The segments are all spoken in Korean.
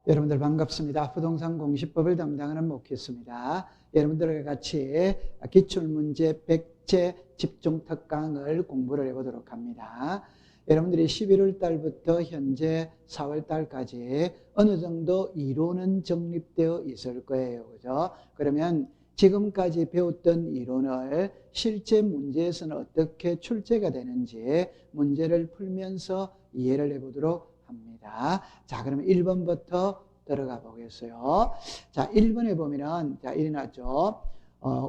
여러분들 반갑습니다. 부동산 공시법을 담당하는 목회수입니다. 여러분들과 같이 기출문제 100제 집중특강을 공부를 해보도록 합니다. 여러분들이 11월 달부터 현재 4월 달까지 어느 정도 이론은 정립되어 있을 거예요. 그죠? 그러면 지금까지 배웠던 이론을 실제 문제에서는 어떻게 출제가 되는지 문제를 풀면서 이해를 해보도록 합니다. 자, 그러면 1번부터 들어가 보겠어요. 자, 1번에 보면은, 자, 이리 나죠.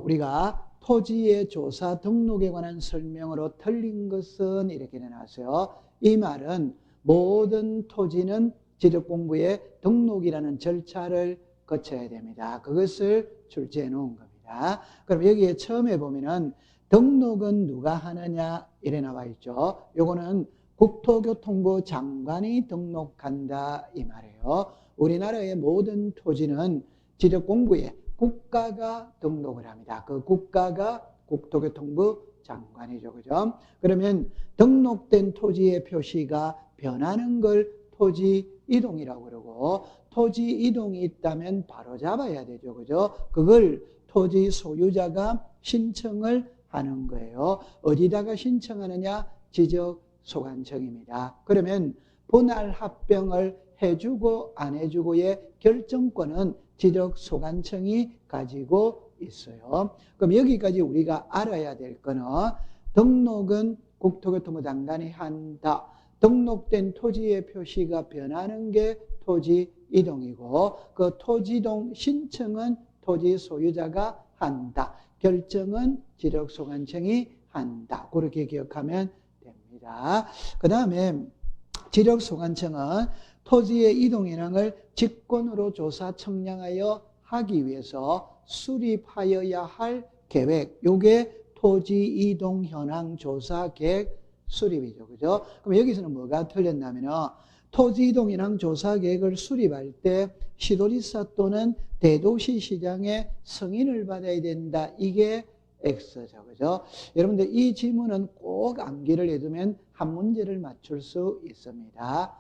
우리가 토지의 조사 등록에 관한 설명으로 틀린 것은 이렇게 내놨어요. 이 말은 모든 토지는 지적공부에 등록이라는 절차를 거쳐야 됩니다. 그것을 출제해 놓은 겁니다. 그럼 여기에 처음에 보면은 등록은 누가 하느냐 이래 나와 있죠. 요거는 국토교통부 장관이 등록한다 이 말이에요. 우리나라의 모든 토지는 지적공부에 국가가 등록을 합니다. 그 국가가 국토교통부 장관이죠. 그죠? 그러면 등록된 토지의 표시가 변하는 걸 토지 이동이라고 그러고, 토지 이동이 있다면 바로 잡아야 되죠. 그죠? 그걸 토지 소유자가 신청을 하는 거예요. 어디다가 신청하느냐? 지적소관청입니다. 그러면 분할 합병을 해주고 안 해주고의 결정권은 지적소관청이 가지고 있어요. 그럼 여기까지 우리가 알아야 될 거는 등록은 국토교통부 장관이 한다. 등록된 토지의 표시가 변하는 게 토지 이동이고, 그 토지 이동 신청은 토지 소유자가 한다. 결정은 지적소관청이 한다. 그렇게 기억하면 됩니다. 그 다음에 지적소관청은 토지의 이동현황을 직권으로 조사 청량하여 하기 위해서 수립하여야 할 계획, 요게 토지 이동 현황 조사 계획 수립이죠. 그죠? 그럼 여기서는 뭐가 틀렸냐면요, 토지 이동 현황 조사 계획을 수립할 때 시도지사 또는 대도시 시장의 승인을 받아야 된다. 이게 X죠. 그죠? 여러분들 이 지문은 꼭 암기를 해두면 한 문제를 맞출 수 있습니다.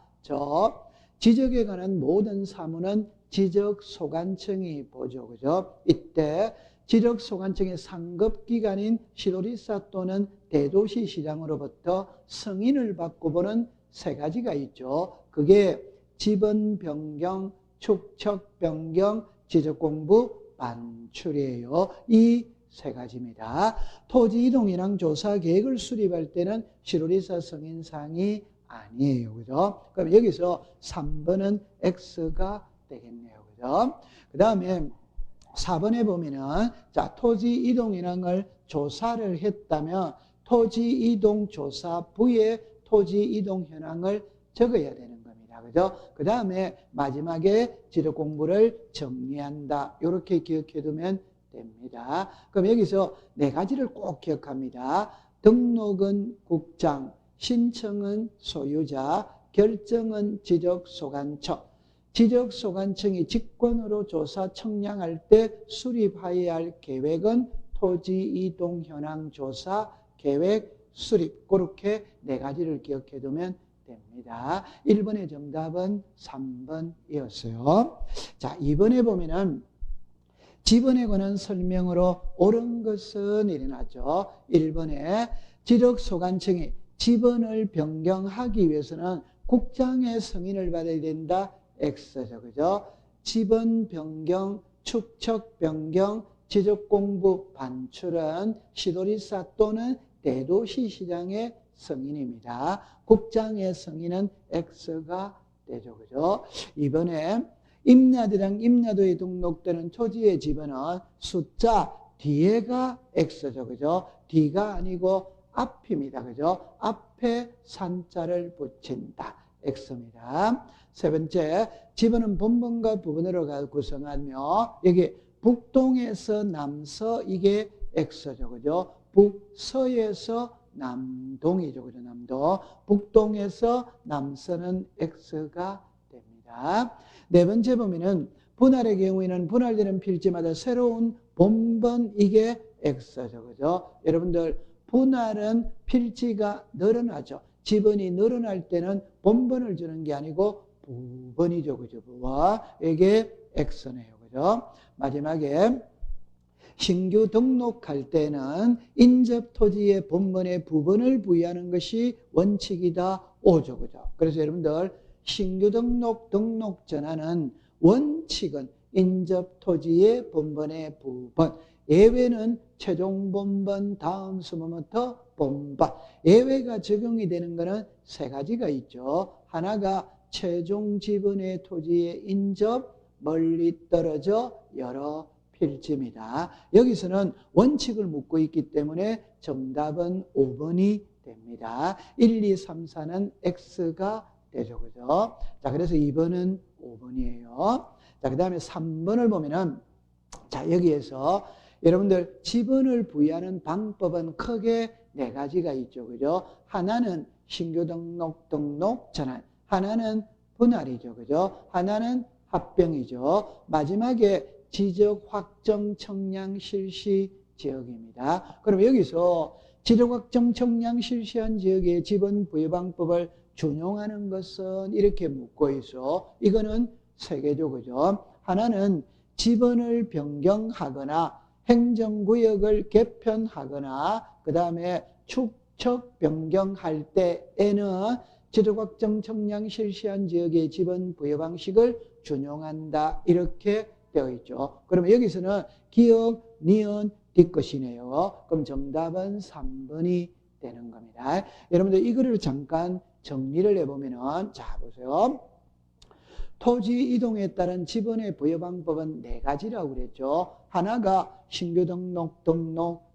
지적에 관한 모든 사무는 지적소관청이 보죠. 그죠? 이때 지적소관청의 상급기관인 시도지사 또는 대도시시장으로부터 승인을 받고 보는 세 가지가 있죠. 그게 지번 변경, 축척 변경, 지적공부 반출이에요. 이 세 가지입니다. 토지 이동현황 조사 계획을 수립할 때는 시도지사 승인사항이 아니에요. 그죠? 그럼 여기서 3번은 X가 되겠네요. 그죠? 그 다음에 4번에 보면은, 자, 토지 이동 현황을 조사를 했다면 토지 이동 조사부에 토지 이동 현황을 적어야 되는 겁니다. 그죠? 그 다음에 마지막에 지적 공부를 정리한다. 이렇게 기억해 두면 됩니다. 그럼 여기서 네 가지를 꼭 기억합니다. 등록은 국장, 신청은 소유자, 결정은 지적소관청. 지적소관청이 직권으로 조사 청량할 때 수립해야 할 계획은 토지 이동 현황 조사 계획 수립. 그렇게 네 가지를 기억해 두면 됩니다. 1번의 정답은 3번이었어요. 자, 2번에 보면은 지번에 관한 설명으로 옳은 것은 일어나죠. 1번에 지적소관청이 지번을 변경하기 위해서는 국장의 승인을 받아야 된다. X죠. 그죠? 지번 변경, 축척 변경, 지적공부 반출은 시도지사 또는 대도시시장의 승인입니다. 국장의 승인은 X가 되죠. 그죠? 이번에 임야대장 임야도에 등록되는 토지의 지번은 숫자 뒤에가 X죠. 그죠? D가 아니고 앞입니다. 그죠? 앞에 산자를 붙인다. X입니다. 세 번째, 지번은 본번과 부분으로 구성하며, 여기 북동에서 남서, 이게 X죠. 그죠? 북서에서 남동이죠. 그죠? 남동. 북동에서 남서는 X가 됩니다. 네 번째 보면은 분할의 경우에는 분할되는 필지마다 새로운 본번, 이게 X죠. 그죠? 여러분들 분할은 필지가 늘어나죠. 지번이 늘어날 때는 본번을 주는 게 아니고 부번이죠. 그죠? 부번. 이게 X네요. 그죠? 마지막에 신규 등록할 때는 인접 토지의 본번에 부번을 부여하는 것이 원칙이다. 오죠. 그죠? 그래서 여러분들 신규 등록 전환은 원칙은 인접 토지의 본번의 부번, 예외는 최종 본번 다음 수모부터 본번. 예외가 적용이 되는 것은 세 가지가 있죠. 하나가 최종 지분의 토지의 인접, 멀리 떨어져 여러 필지입니다. 여기서는 원칙을 묻고 있기 때문에 정답은 5번이 됩니다. 1, 2, 3, 4는 X가 되죠. 그죠? 자, 그래서 2번은 5번이에요. 자, 그 다음에 3번을 보면은, 자, 여기에서 여러분들 지분을 부여하는 방법은 크게 네 가지가 있죠. 그죠? 하나는 신규 등록 전환, 하나는 분할이죠. 그죠? 하나는 합병이죠. 마지막에 지적 확정 청량 실시 지역입니다. 그럼 여기서 지적 확정 청량 실시한 지역의 지분 부여 방법을 준용하는 것은 이렇게 묻고 있어. 이거는 세 개죠. 그죠? 하나는 지분을 변경하거나 행정구역을 개편하거나 그 다음에 축척 변경할 때에는 지적 확정 청량 실시한 지역의 지분 부여 방식을 준용한다. 이렇게 되어 있죠. 그러면 여기서는 기억, 니은, 뒷것이네요. 그럼 정답은 3번이 되는 겁니다. 여러분들 이거를 잠깐 정리를 해보면은, 자, 보세요. 토지 이동에 따른 지분의 부여 방법은 네 가지라고 그랬죠. 하나가 신규 등록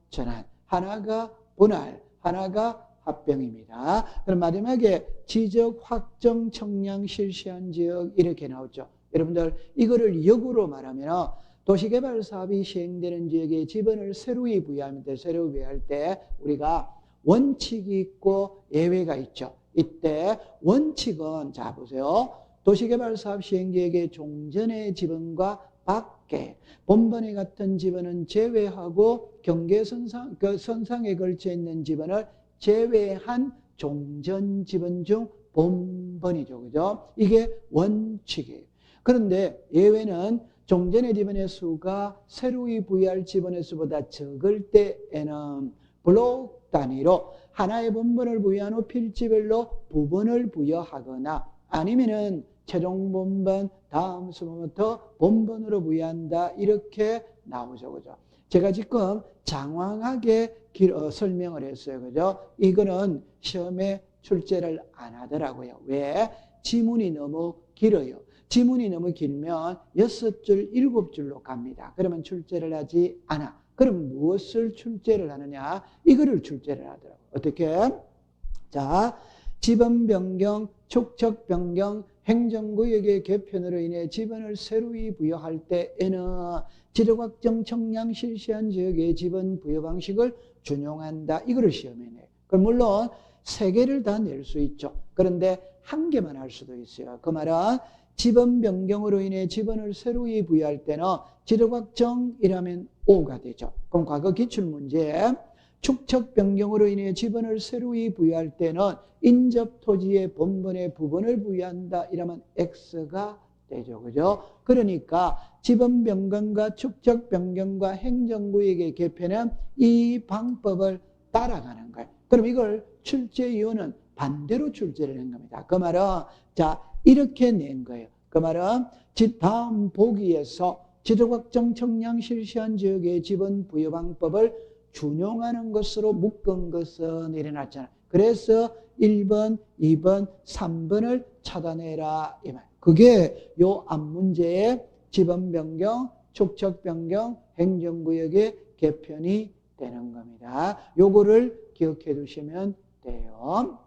전환, 하나가 분할, 하나가 합병입니다. 그럼 마지막에 지적 확정 청량 실시한 지역 이렇게 나오죠. 여러분들 이거를 역으로 말하면 도시개발 사업이 시행되는 지역에 지분을 새로이 부여합니다. 새로이 부여할 때 우리가 원칙이 있고 예외가 있죠. 이때 원칙은, 자 보세요. 도시개발 사업 시행지역의 종전의 지분과 밖에 본번에 같은 지분은 제외하고 선상에 걸쳐 있는 지분을 제외한 종전 지분 중 본번이죠. 그죠? 이게 원칙이에요. 그런데 예외는 종전의 지분의 수가 새로이 부여할 지분의 수보다 적을 때에는 블록 단위로 하나의 본번을 부여한 후 필지별로 부분을 부여하거나 아니면은 최종 본번 다음 수모부터 본번으로 부여한다. 이렇게 나오죠. 그죠? 제가 지금 장황하게 설명을 했어요. 그죠? 이거는 시험에 출제를 안 하더라고요. 왜? 지문이 너무 길어요. 지문이 너무 길면 6줄, 7줄로 갑니다. 그러면 출제를 하지 않아. 그럼 무엇을 출제를 하느냐? 이거를 출제를 하더라고요. 어떻게? 자, 지분 변경, 축척 변경, 행정구역의 개편으로 인해 지분을 새로이 부여할 때에는 지적 확정 청량 실시한 지역의 지분 부여 방식을 준용한다. 이거를 시험에 내요. 그럼 물론 세 개를 다 낼 수 있죠. 그런데 한 개만 할 수도 있어요. 그 말은 지분 변경으로 인해 지분을 새로이 부여할 때는 지적 확정이라면 O가 되죠. 그럼 과거 기출문제 축척 변경으로 인해 지분을 새로이 부여할 때는 인접 토지의 본번의 부분을 부여한다. 이러면 X가 되죠. 그죠? 그러니까 지분 변경과 축척 변경과 행정구역의 개편은 이 방법을 따라가는 거예요. 그럼 이걸 출제 이유는 반대로 출제를 한 겁니다. 그 말은, 자, 이렇게 낸 거예요. 그 말은 다음 보기에서 지적 확정 청량 실시한 지역의 지분 부여 방법을 준용하는 것으로 묶은 것은 일어났잖아요. 그래서 1번, 2번, 3번을 찾아내라. 이 말. 그게 요 앞문제의 지분 변경, 축척 변경, 행정구역의 개편이 되는 겁니다. 요거를 기억해 두시면 돼요.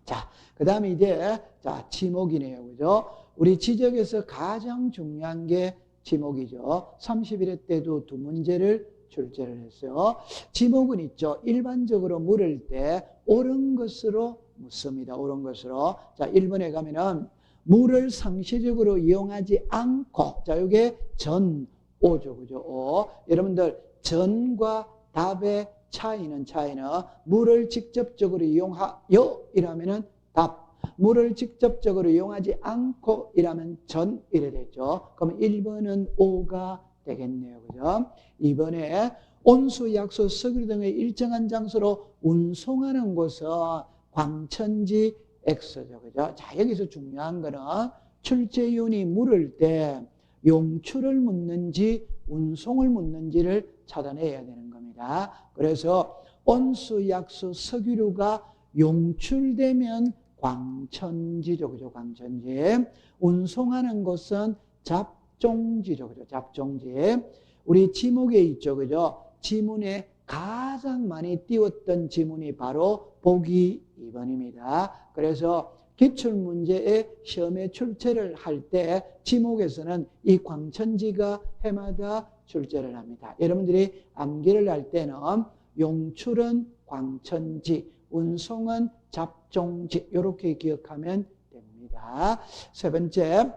자, 그 다음에 이제, 자, 지목이네요. 그죠? 우리 지적에서 가장 중요한 게 지목이죠. 31회 때도 두 문제를 출제를 했어요. 지목은 있죠. 일반적으로 물을 때 옳은 것으로 묻습니다. 옳은 것으로. 자, 1번에 가면은 물을 상시적으로 이용하지 않고, 자, 이게 전, 오죠. 그죠? 오. 여러분들, 전과 답의 차이는 물을 직접적으로 이용하여 이라면은 답. 물을 직접적으로 이용하지 않고 이라면 전 이래 되죠. 그럼 1번은 O가 되겠네요. 그죠? 2번에 온수, 약수, 석유 등의 일정한 장소로 운송하는 곳은 광천지 X죠. 그죠? 자, 여기서 중요한 거는 출제위원이 물을 때 용출을 묻는지 운송을 묻는지를 찾아내야 되는 겁니다. 그래서 온수, 약수, 석유류가 용출되면 광천지죠. 그죠? 광천지. 운송하는 곳은 잡종지죠. 그죠? 잡종지. 우리 지목에 있죠. 그죠? 지문에 가장 많이 띄웠던 지문이 바로 보기 2번입니다. 그래서 기출문제에 시험에 출제를 할 때 지목에서는 이 광천지가 해마다 출제를 합니다. 여러분들이 암기를 할 때는 용출은 광천지, 운송은 잡종지 이렇게 기억하면 됩니다. 세 번째,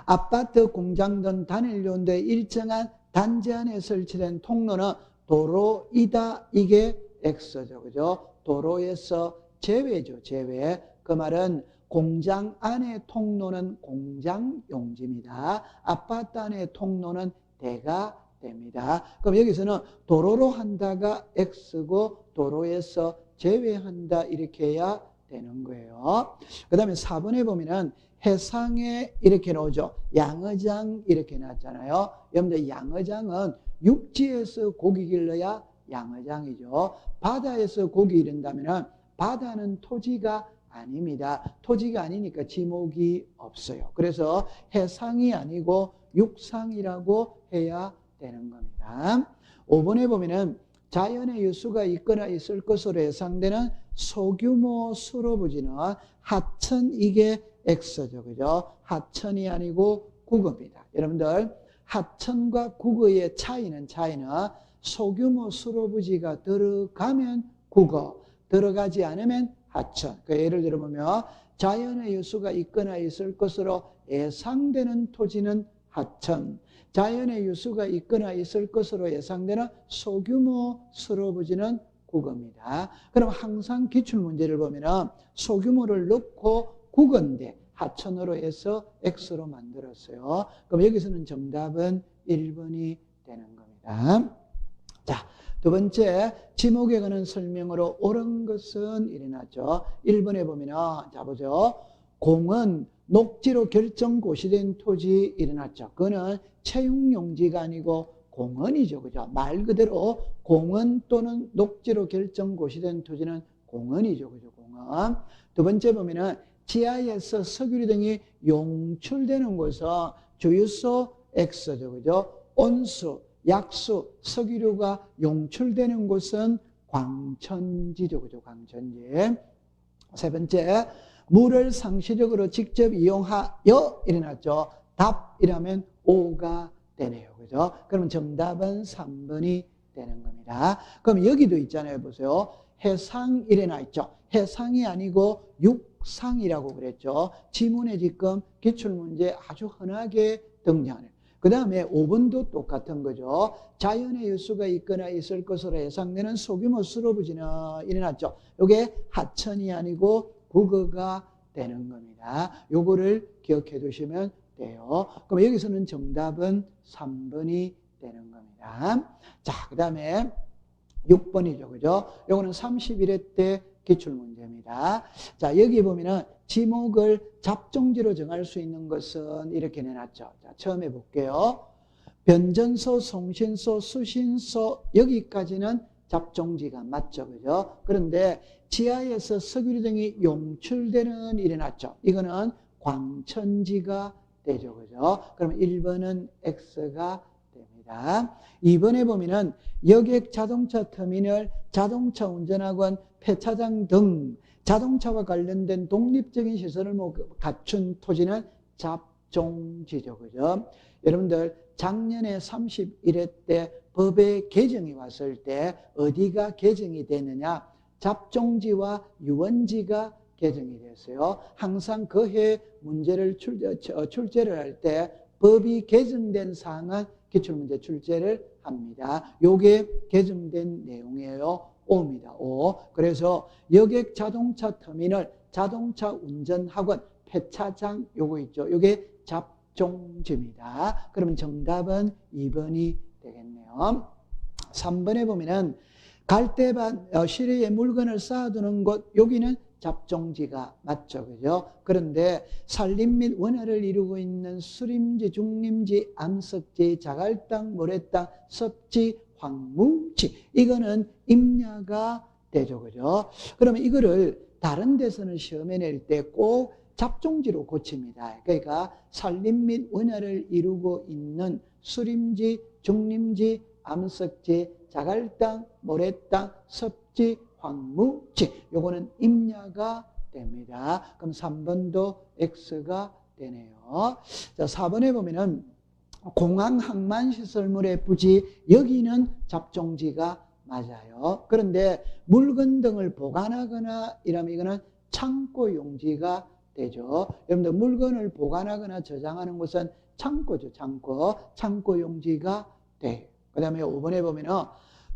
아파트, 공장 등 단일용도의 일정한 단지 안에 설치된 통로는 도로이다. 이게 X죠. 그죠? 도로에서 제외죠. 제외. 그 말은 공장 안의 통로는 공장 용지입니다. 아파트 안의 통로는 대가 됩니다. 그럼 여기서는 도로로 한다가 X고 도로에서 제외한다 이렇게 해야 되는 거예요. 그 다음에 4번에 보면은 해상에 이렇게 나오죠. 양어장 이렇게 나왔잖아요. 여러분들 양어장은 육지에서 고기 길러야 양어장이죠. 바다에서 고기 기른다면 바다는 토지가 아닙니다. 토지가 아니니까 지목이 없어요. 그래서 해상이 아니고 육상이라고 해야 되는 겁니다. 5번에 보면은 자연의 유수가 있거나 있을 것으로 예상되는 소규모 수로부지는 하천, 이게 X죠. 그죠? 하천이 아니고 국어입니다. 여러분들 하천과 국어의 차이는 소규모 수로부지가 들어가면 국어, 들어가지 않으면 하천. 그러니까 예를 들어보면 자연의 유수가 있거나 있을 것으로 예상되는 토지는 하천, 자연의 유수가 있거나 있을 것으로 예상되는 소규모 수로부지는 국어입니다. 그럼 항상 기출문제를 보면 소규모를 넣고 국어인데 하천으로 해서 X로 만들었어요. 그럼 여기서는 정답은 1번이 되는 겁니다. 자, 두 번째, 지목에 관한 설명으로 옳은 것은 일어났죠. 1번에 보면, 자, 보죠. 공은 녹지로 결정 고시된 토지 일어났죠. 그거는 채용용지가 아니고 공원이죠. 그죠? 말 그대로 공원 또는 녹지로 결정 고시된 토지는 공원이죠. 그죠? 공원. 두 번째 보면은 지하에서 석유류 등이 용출되는 곳은 주유소 X죠. 그죠? 온수, 약수, 석유류가 용출되는 곳은 광천지죠. 그죠? 광천지. 세 번째, 물을 상시적으로 직접 이용하여 일어났죠. 답이라면 O가 되네요. 그죠? 그러면 정답은 3번이 되는 겁니다. 그럼 여기도 있잖아요. 보세요. 해상 일어나 있죠. 해상이 아니고 육상이라고 그랬죠. 지문에 지금 기출문제 아주 흔하게 등장해요. 그 다음에 5번도 똑같은 거죠. 자연의 유수가 있거나 있을 것으로 예상되는 소규모 수로부지는 일어났죠. 이게 하천이 아니고 국어가 되는 겁니다. 요거를 기억해 두시면 돼요. 그럼 여기서는 정답은 3번이 되는 겁니다. 자, 그 다음에 6번이죠. 그죠? 요거는 31회 때 기출문제입니다. 자, 여기 보면은 지목을 잡종지로 정할 수 있는 것은 이렇게 내놨죠. 자, 처음 해볼게요. 변전소, 송신소, 수신소, 여기까지는 잡종지가 맞죠. 그죠? 그런데 지하에서 석유류 등이 용출되는 일어났죠. 이거는 광천지가 되죠. 그죠? 그럼 1번은 X가 됩니다. 2번에 보면은 여객 자동차 터미널, 자동차 운전학원, 폐차장 등 자동차와 관련된 독립적인 시설을 갖춘 토지는 잡종지죠. 그죠? 여러분들 작년에 31회 때 법의 개정이 왔을 때 어디가 개정이 됐느냐? 잡종지와 유원지가 개정이 됐어요. 항상 그 해 문제를 출제를 할 때 법이 개정된 사항은 기출문제 출제를 합니다. 요게 개정된 내용이에요. O입니다. O. 그래서 여객 자동차 터미널, 자동차 운전학원, 폐차장 요거 있죠. 요게 잡종지입니다. 그러면 정답은 2번이 되겠네요. 3번에 보면은 갈대밭 시리에 물건을 쌓아두는 곳, 여기는 잡종지가 맞죠, 그죠? 그런데 산림 및 원화를 이루고 있는 수림지, 중림지, 암석지, 자갈땅, 모래땅, 섭지, 황무지, 이거는 임야가 되죠, 그죠? 그러면 이거를 다른 데서는 시험에 낼 때 꼭 잡종지로 고칩니다. 그러니까 산림 및 원화를 이루고 있는 수림지, 중림지, 암석지, 자갈땅, 모래땅, 섭지, 황무지, 요거는 임야가 됩니다. 그럼 3번도 X가 되네요. 자, 4번에 보면은 공항 항만시설물의 부지, 여기는 잡종지가 맞아요. 그런데 물건 등을 보관하거나 이러면 이거는 창고 용지가 되죠. 여러분들 물건을 보관하거나 저장하는 곳은 창고죠. 창고 용지가 돼요. 그 다음에 5번에 보면은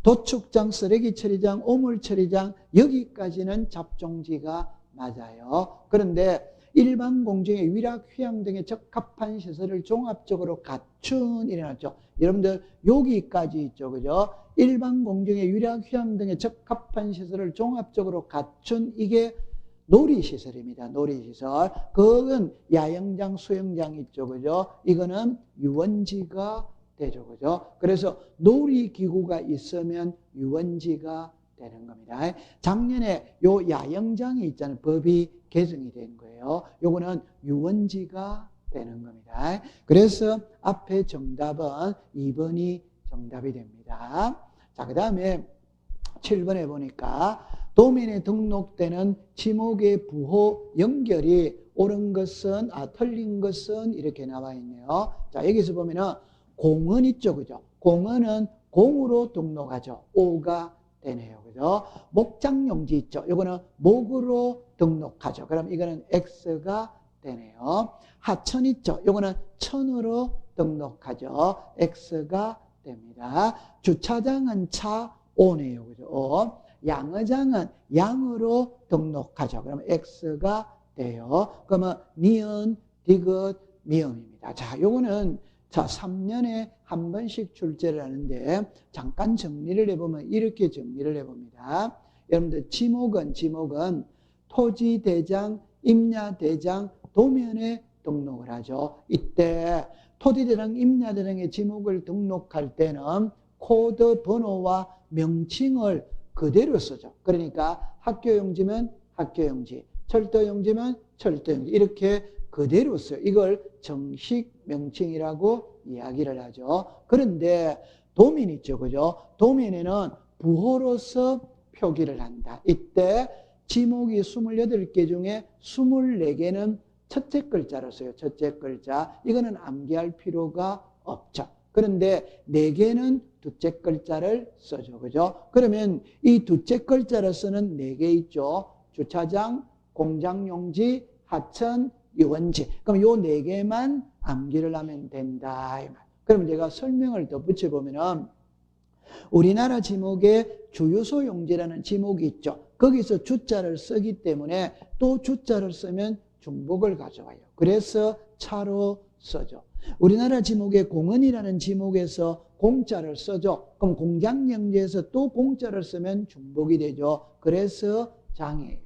도축장, 쓰레기 처리장, 오물 처리장, 여기까지는 잡종지가 맞아요. 그런데 일반 공정의 위락, 휴양 등의 적합한 시설을 종합적으로 갖춘 이래놨죠. 여러분들 여기까지 있죠, 그죠? 일반 공정의 위락, 휴양 등의 적합한 시설을 종합적으로 갖춘, 이게 놀이시설입니다. 놀이시설. 그건 야영장, 수영장 있죠, 그죠? 이거는 유원지가 되죠, 그죠? 그래서 놀이기구가 있으면 유원지가 되는 겁니다. 작년에 요 야영장이 있잖아요. 법이 개정이 된 거예요. 요거는 유원지가 되는 겁니다. 그래서 앞에 정답은 2번이 정답이 됩니다. 자, 그 다음에 7번에 보니까 도면에 등록되는 지목의 부호 연결이 옳은 것은, 틀린 것은 이렇게 나와 있네요. 자, 여기서 보면은 공은 있죠, 그죠? 공은은 공으로 등록하죠. O가 되네요, 그죠? 목장용지 있죠. 이거는 목으로 등록하죠. 그럼 이거는 X가 되네요. 하천 있죠. 이거는 천으로 등록하죠. X가 됩니다. 주차장은 차 O네요, 그죠? O. 양어장은 양으로 등록하죠. 그러면 X가 돼요. 그러면 니은, 디귿, 미음입니다. 자, 요거는 3년에 한 번씩 출제를 하는데 잠깐 정리를 해보면 이렇게 정리를 해봅니다. 여러분들 지목은 토지대장, 임야대장, 도면에 등록을 하죠. 이때 토지대장, 임야대장의 지목을 등록할 때는 코드 번호와 명칭을 그대로 쓰죠. 그러니까 학교용지면 학교용지, 철도용지면 철도용지, 이렇게 그대로 써요. 이걸 정식 명칭이라고 이야기를 하죠. 그런데 도면 있죠, 그죠? 도면에는 부호로서 표기를 한다. 이때 지목이 28개 중에 24개는 첫째 글자로 써요. 첫째 글자. 이거는 암기할 필요가 없죠. 그런데 4개는 둘째 글자를 써죠, 그죠? 그러면 이 둘째 글자로 쓰는 4개 있죠. 주차장, 공장용지, 하천, 유원지. 그럼 요 4개만 암기를 하면 된다. 그러면 제가 설명을 더 붙여보면은 우리나라 지목에 주유소 용지라는 지목이 있죠. 거기서 주자를 쓰기 때문에 또 주자를 쓰면 중복을 가져와요. 그래서 차로 써죠. 우리나라 지목에 공원이라는 지목에서 공자를 써죠. 그럼 공장용지에서 또 공자를 쓰면 중복이 되죠. 그래서 장이에요.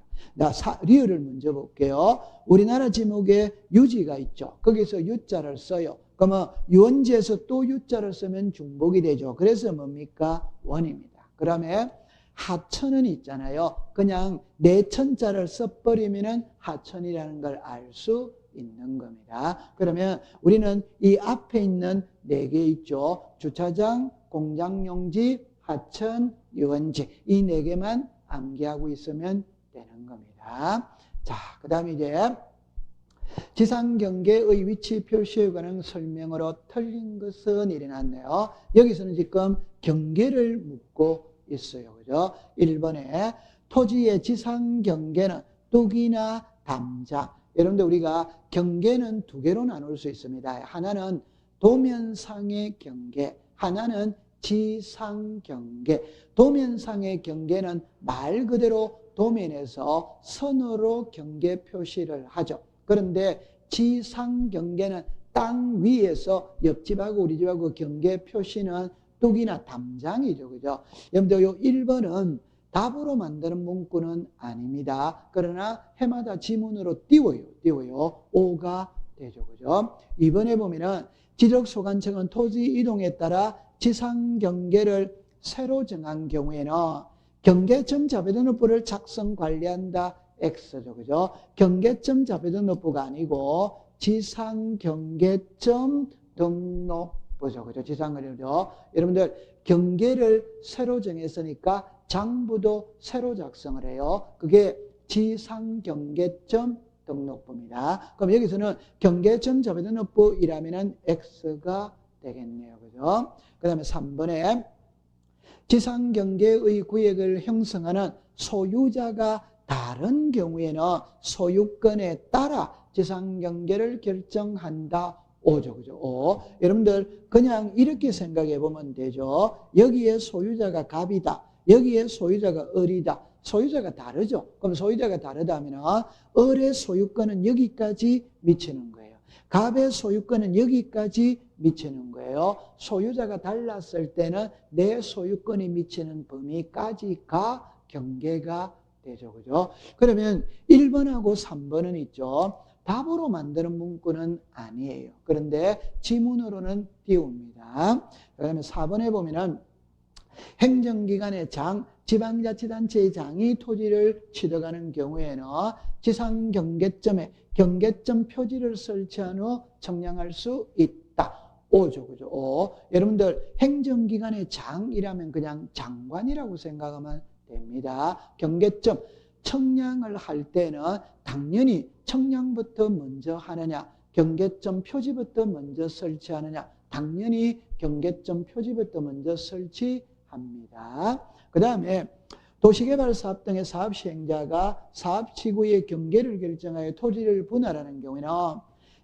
리을을 먼저 볼게요. 우리나라 지목에 유지가 있죠. 거기서 유자를 써요. 그러면 유원지에서 또 유자를 쓰면 중복이 되죠. 그래서 뭡니까? 원입니다. 그 다음에 하천은 있잖아요. 그냥 내천자를 써버리면 하천이라는 걸 알 수 있는 겁니다. 그러면 우리는 이 앞에 있는 4개 있죠. 주차장, 공장용지, 하천, 유원지, 이 4개만 암기하고 있으면 되는 겁니다. 자, 그 다음에 이제 지상경계의 위치 표시에 관한 설명으로 틀린 것은 일어났네요. 여기서는 지금 경계를 묻고 있어요. 그죠? 1번에 토지의 지상경계는 뚝이나 담장. 여러분들 우리가 경계는 2개로 나눌 수 있습니다. 하나는 도면상의 경계, 하나는 지상경계. 도면상의 경계는 말 그대로 도면에서 선으로 경계 표시를 하죠. 그런데 지상 경계는 땅 위에서 옆집하고 우리 집하고 경계 표시는 뚝이나 담장이죠. 그죠? 여러분들 요 1번은 답으로 만드는 문구는 아닙니다. 그러나 해마다 지문으로 띄워요. 5가 되죠. 그죠? 2번에 보면은 지적소관청은 토지 이동에 따라 지상 경계를 새로 정한 경우에는 경계점 자배등록부를 작성 관리한다. X죠. 그죠? 경계점 자배등록부가 아니고 지상 경계점 등록부죠. 그죠? 지상 경계죠. 여러분들 경계를 새로 정했으니까 장부도 새로 작성을 해요. 그게 지상 경계점 등록부입니다. 그럼 여기서는 경계점 자배등록부이라면은 X가 되겠네요. 그죠? 그 다음에 3번에 지상경계의 구역을 형성하는 소유자가 다른 경우에는 소유권에 따라 지상경계를 결정한다. 5죠. 그죠? 5. 여러분들 그냥 이렇게 생각해 보면 되죠. 여기에 소유자가 갑이다. 여기에 소유자가 을이다. 소유자가 다르죠. 그럼 소유자가 다르다면 을의 소유권은 여기까지 미치는 거예요. 갑의 소유권은 여기까지 미치는 거예요. 소유자가 달랐을 때는 내 소유권이 미치는 범위까지가 경계가 되죠. 그죠? 그러면 1번하고 3번은 있죠. 답으로 만드는 문구는 아니에요. 그런데 지문으로는 띄웁니다. 그 다음에 4번에 보면은 행정기관의 장, 지방자치단체의 장이 토지를 취득하는 경우에는 지상경계점에 경계점 표지를 설치한 후 청량할 수 있다. 5죠. 그죠? 5. 여러분들 행정기관의 장이라면 그냥 장관이라고 생각하면 됩니다. 경계점 청량을 할 때는 당연히 청량부터 먼저 하느냐, 경계점 표지부터 먼저 설치하느냐, 당연히 경계점 표지부터 먼저 설치합니다. 그 다음에 도시개발사업 등의 사업 시행자가 사업지구의 경계를 결정하여 토지를 분할하는 경우에는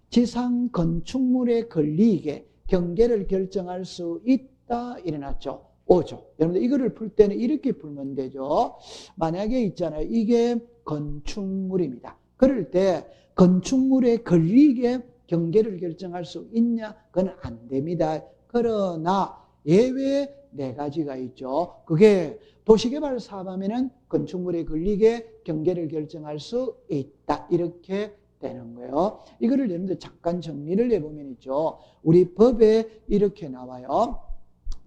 지상 건축물에 걸리게 경계를 결정할 수 있다. 이래놨죠. 5죠. 여러분들 이거를 풀 때는 이렇게 풀면 되죠. 만약에 있잖아요. 이게 건축물입니다. 그럴 때 건축물에 걸리게 경계를 결정할 수 있냐? 그건 안 됩니다. 그러나 예외 4가지가 있죠. 그게 도시개발 사업하면은 건축물에 걸리게 경계를 결정할 수 있다. 이렇게 되는 거예요. 이거를 여러분들 잠깐 정리를 해보면 있죠. 우리 법에 이렇게 나와요.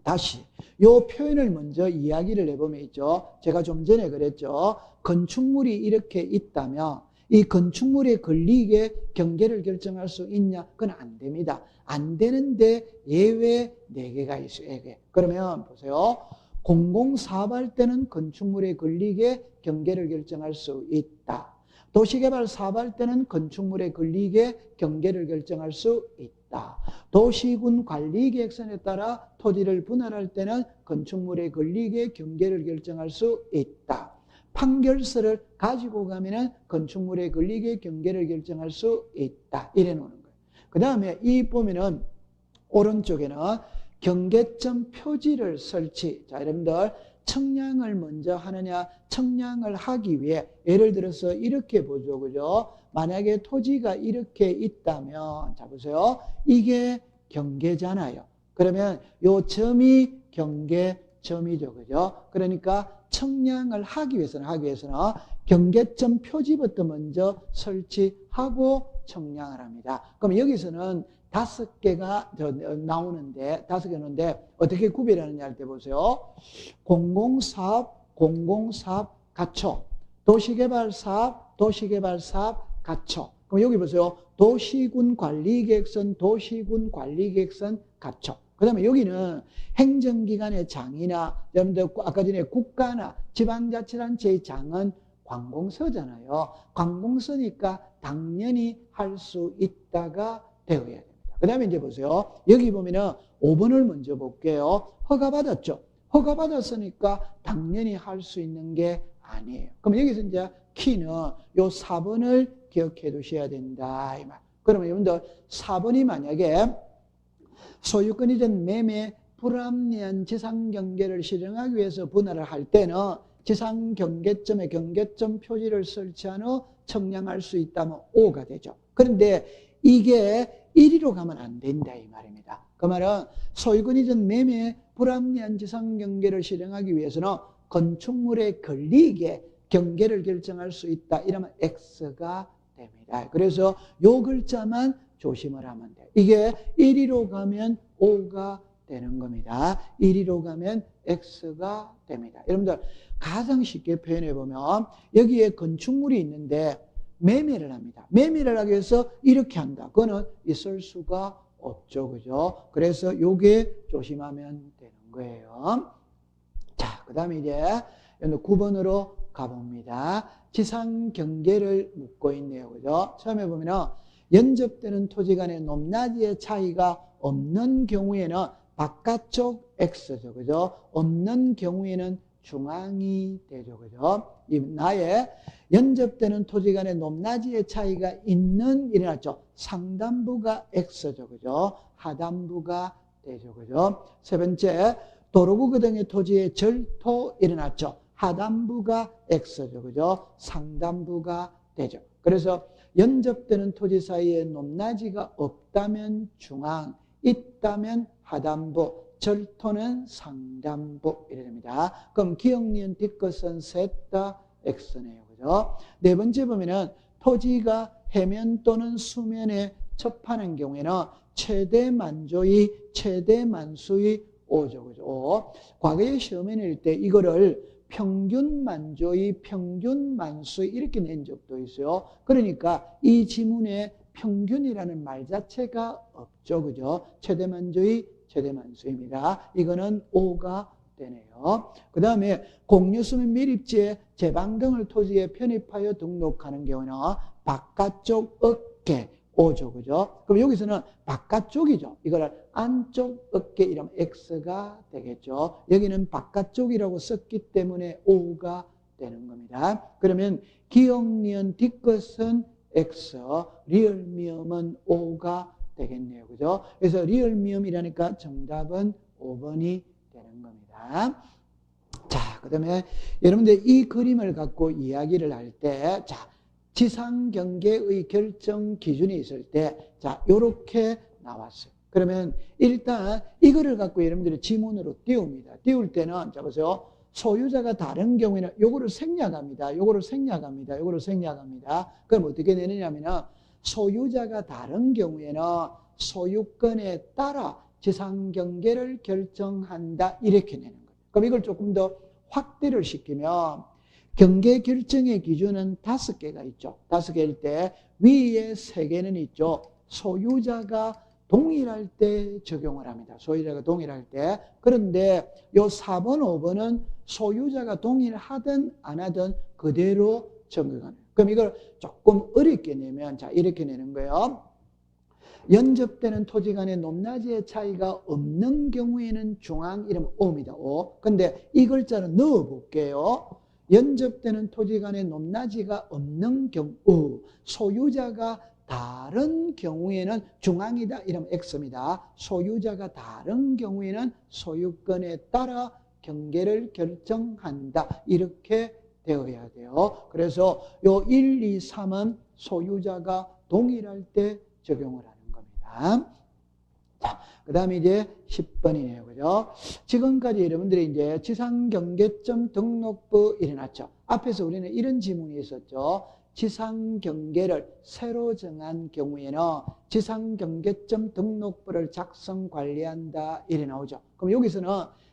다시 요 표현을 먼저 이야기를 해보면 있죠. 제가 좀 전에 그랬죠. 건축물이 이렇게 있다면 이 건축물에 걸리게 경계를 결정할 수 있냐? 그건 안 됩니다. 안 되는데 예외 4개가 있어요. 4개. 그러면 보세요. 공공사업할 때는 건축물에 걸리게 경계를 결정할 수 있다. 도시개발 사업할 때는 건축물에 걸리게 경계를 결정할 수 있다. 도시군 관리계획선에 따라 토지를 분할할 때는 건축물에 걸리게 경계를 결정할 수 있다. 판결서를 가지고 가면은 건축물에 걸리게 경계를 결정할 수 있다. 이래 놓는 거예요. 그 다음에 이 보면은 오른쪽에는 경계점 표지를 설치. 자, 여러분들 청량을 먼저 하느냐, 청량을 하기 위해 예를 들어서 이렇게 보죠. 그죠? 만약에 토지가 이렇게 있다면 자 보세요. 이게 경계잖아요. 그러면 요 점이 경계점이죠. 그죠? 그러니까 청량을 하기 위해서는 경계점 표지부터 먼저 설치하고 청량을 합니다. 그럼 여기서는 5개가 나오는데 어떻게 구별하느냐 할 때 보세요. 공공사업 가초, 도시개발사업 가초. 그럼 여기 보세요. 도시군 관리계획선 가초. 그 다음에 여기는 행정기관의 장이나 여러분들 아까 전에 국가나 지방자치단체의 장은 관공서잖아요. 관공서니까 당연히 할 수 있다가 되어야 됩니다. 그 다음에 이제 보세요. 여기 보면은 5번을 먼저 볼게요. 허가받았죠. 허가받았으니까 당연히 할 수 있는 게 아니에요. 그럼 여기서 이제 키는 요 4번을 기억해 두셔야 된다. 이 말. 그러면 여러분들 4번이 만약에 소유권 이전 매매 불합리한 지상경계를 실행하기 위해서 분할을 할 때는 지상 경계점에 경계점 표지를 설치한 후 측량할 수 있다면 O가 되죠. 그런데 이게 1위로 가면 안 된다 이 말입니다. 그 말은 소유권 이전 매매 불합리한 지상 경계를 실행하기 위해서는 건축물에 걸리게 경계를 결정할 수 있다. 이러면 X가 됩니다. 그래서 요 글자만 조심을 하면 돼요. 이게 1위로 가면 O가 되는 겁니다. 1위로 가면 X가 됩니다. 여러분들 가장 쉽게 표현해 보면 여기에 건축물이 있는데 매매를 합니다. 매매를 하기 위해서 이렇게 한다. 그거는 있을 수가 없죠. 그죠? 그래서 요게 조심하면 되는 거예요. 자, 그 다음에 이제 9번으로 가봅니다. 지상 경계를 묻고 있네요. 그죠? 처음에 보면은 연접되는 토지 간의 높낮이의 차이가 없는 경우에는 바깥쪽 X죠. 그죠? 없는 경우에는 중앙이 되죠. 그죠? 이 나의 연접되는 토지 간의 높낮이의 차이가 있는 일어났죠. 상단부가 X죠. 그죠? 하단부가 되죠. 그죠? 세 번째, 도로구그 등의 토지의 절토 일어났죠. 하단부가 X죠. 그죠? 상단부가 되죠. 그래서 연접되는 토지 사이에 높낮이가 없다면 중앙, 있다면 하단부, 절토는 상단부 이래 됩니다. 그럼 기역, 니은, 뒷것은 셋 다 X네요. 그죠? 네 번째 보면은 토지가 해면 또는 수면에 접하는 경우에는 최대 만조의, 최대 만수의 O죠. 그죠? O. 과거에 시험에 낼 때 이거를 평균 만조의, 평균 만수의 이렇게 낸 적도 있어요. 그러니까 이 지문에 평균이라는 말 자체가 없죠. 그죠? 최대 만조의, 최대 만수입니다. 이거는 O가 되네요. 그 다음에 공유수면 밀입지에 제방등을 토지에 편입하여 등록하는 경우는 바깥쪽 어깨 O죠. 그죠? 그럼 여기서는 바깥쪽이죠. 이거를 안쪽 어깨 이러면 X가 되겠죠. 여기는 바깥쪽이라고 썼기 때문에 O가 되는 겁니다. 그러면 기역, 니은, 뒷것은 X, 리얼미음은 O가 되겠네요. 그죠? 그래서 리얼미음이라니까 정답은 5번이 되는 겁니다. 자, 그 다음에 여러분들 이 그림을 갖고 이야기를 할 때, 자, 지상경계의 결정 기준이 있을 때, 자, 요렇게 나왔어요. 그러면 일단 이거를 갖고 여러분들이 지문으로 띄웁니다. 띄울 때는, 자, 보세요. 소유자가 다른 경우에는 요거를 생략합니다. 요거를 생략합니다. 요거를 생략합니다. 그럼 어떻게 되느냐면은 소유자가 다른 경우에는 소유권에 따라 지상경계를 결정한다. 이렇게 내는 거예요. 그럼 이걸 조금 더 확대를 시키면 경계 결정의 기준은 5개가 있죠. 5개일 때 위에 3개는 있죠. 소유자가 동일할 때 적용을 합니다. 소유자가 동일할 때. 그런데 요 4번, 5번은 소유자가 동일하든 안 하든 그대로 적용하는. 그럼 이걸 조금 어렵게 내면 자 이렇게 내는 거예요. 연접되는 토지 간의 높낮이의 차이가 없는 경우에는 중앙 이러면 O입니다. O. 근데 이 글자는 넣어 볼게요. 연접되는 토지 간의 높낮이가 없는 경우, 소유자가 다른 경우에는 중앙이다 이러면 X입니다. 소유자가 다른 경우에는 소유권에 따라 경계를 결정한다. 이렇게 되어야 돼요. 그래서 요 1, 2, 3은 소유자가 동일할 때 적용을 하는 겁니다. 자, 그 다음에 이제 10번이네요. 그죠? 지금까지 여러분들이 이제 지상경계점 등록부 일어났죠. 앞에서 우리는 이런 지문이 있었죠. 지상경계를 새로 정한 경우에는 지상경계점 등록부를 작성 관리한다. 이래 나오죠. 그럼 여기서는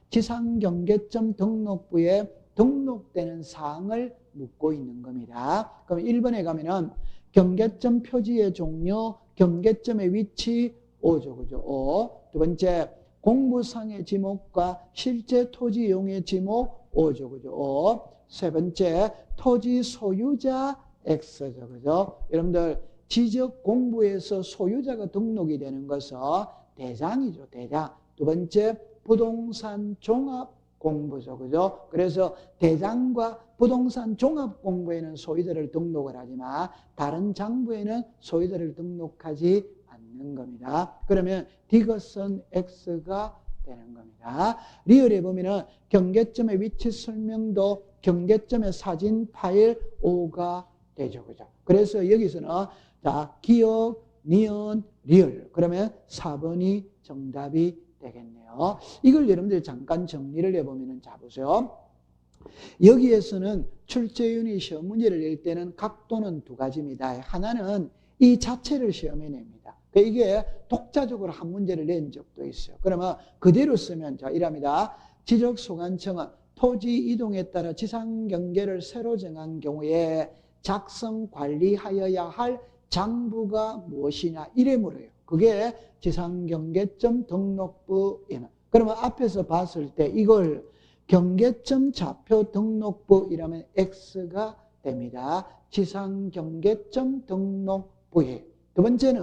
지상경계점 등록부에 등록되는 사항을 묻고 있는 겁니다. 그럼 1번에 가면은 경계점 표지의 종류, 경계점의 위치, O죠. 그죠? O. 두 번째, 공부상의 지목과 실제 토지 이용의 지목, O죠. 그죠? O. 세 번째, 토지 소유자, X죠. 그죠? 여러분들, 지적 공부에서 소유자가 등록이 되는 것은 대장이죠. 대장. 두 번째, 부동산 종합 공부죠. 그죠? 그래서 대장과 부동산 종합 공부에는 소유자를 등록을 하지만 다른 장부에는 소유자를 등록하지 않는 겁니다. 그러면 뒷것은 X가 되는 겁니다. 리얼에 보면은 경계점의 위치 설명도 경계점의 사진 파일 O가 되죠. 그죠? 그래서 여기서는 자, 기억, 니은, 리을. 그러면 4번이 정답이 되겠네요. 이걸 여러분들이 잠깐 정리를 해보면, 자, 보세요. 여기에서는 출제윤이 시험 문제를 낼 때는 각도는 두 가지입니다. 하나는 이 자체를 시험에 냅니다. 이게 독자적으로 한 문제를 낸 적도 있어요. 그러면 그대로 쓰면, 자, 이랍니다. 지적소관청은 토지 이동에 따라 지상 경계를 새로 정한 경우에 작성 관리하여야 할 장부가 무엇이냐, 이래 물어요. 그게 지상경계점 등록부에는. 그러면 앞에서 봤을 때 이걸 경계점 좌표 등록부 이라면 X가 됩니다. 지상경계점 등록부에. 두 번째는,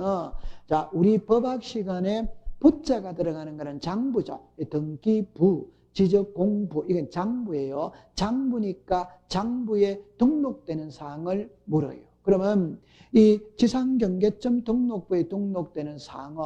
자, 우리 법학 시간에 부자가 들어가는 거는 장부죠. 등기부, 지적공부, 이건 장부예요. 장부니까 장부에 등록되는 사항을 물어요. 그러면 이 지상경계점 등록부에 등록되는 사항은,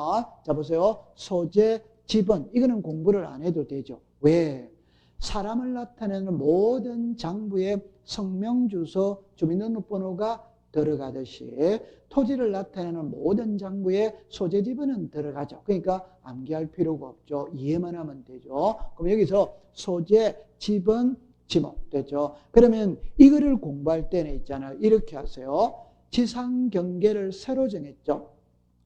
자, 보세요. 소재, 지번, 이거는 공부를 안 해도 되죠. 왜? 사람을 나타내는 모든 장부에 성명, 주소, 주민등록번호가 들어가듯이 토지를 나타내는 모든 장부에 소재, 지번은 들어가죠. 그러니까 암기할 필요가 없죠. 이해만 하면 되죠. 그럼 여기서 소재, 지번, 지목 되죠. 그러면 이거를 공부할 때는 있잖아요. 이렇게 하세요. 지상 경계를 새로 정했죠.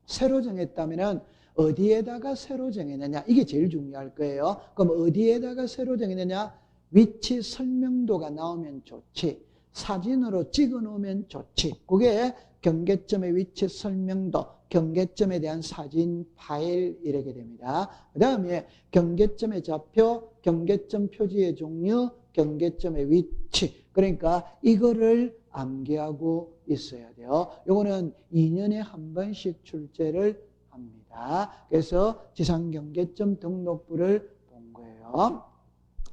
새로 정했다면은 어디에다가 새로 정했느냐, 이게 제일 중요할 거예요. 그럼 어디에다가 새로 정했느냐, 위치 설명도가 나오면 좋지, 사진으로 찍어 놓으면 좋지. 그게 경계점의 위치 설명도, 경계점에 대한 사진 파일, 이렇게 됩니다. 그 다음에 경계점의 좌표, 경계점 표지의 종류, 경계점의 위치. 그러니까 이거를 암기하고 있어야 돼요. 요거는 2년에 한 번씩 출제를 합니다. 그래서 지상경계점 등록부를 본 거예요.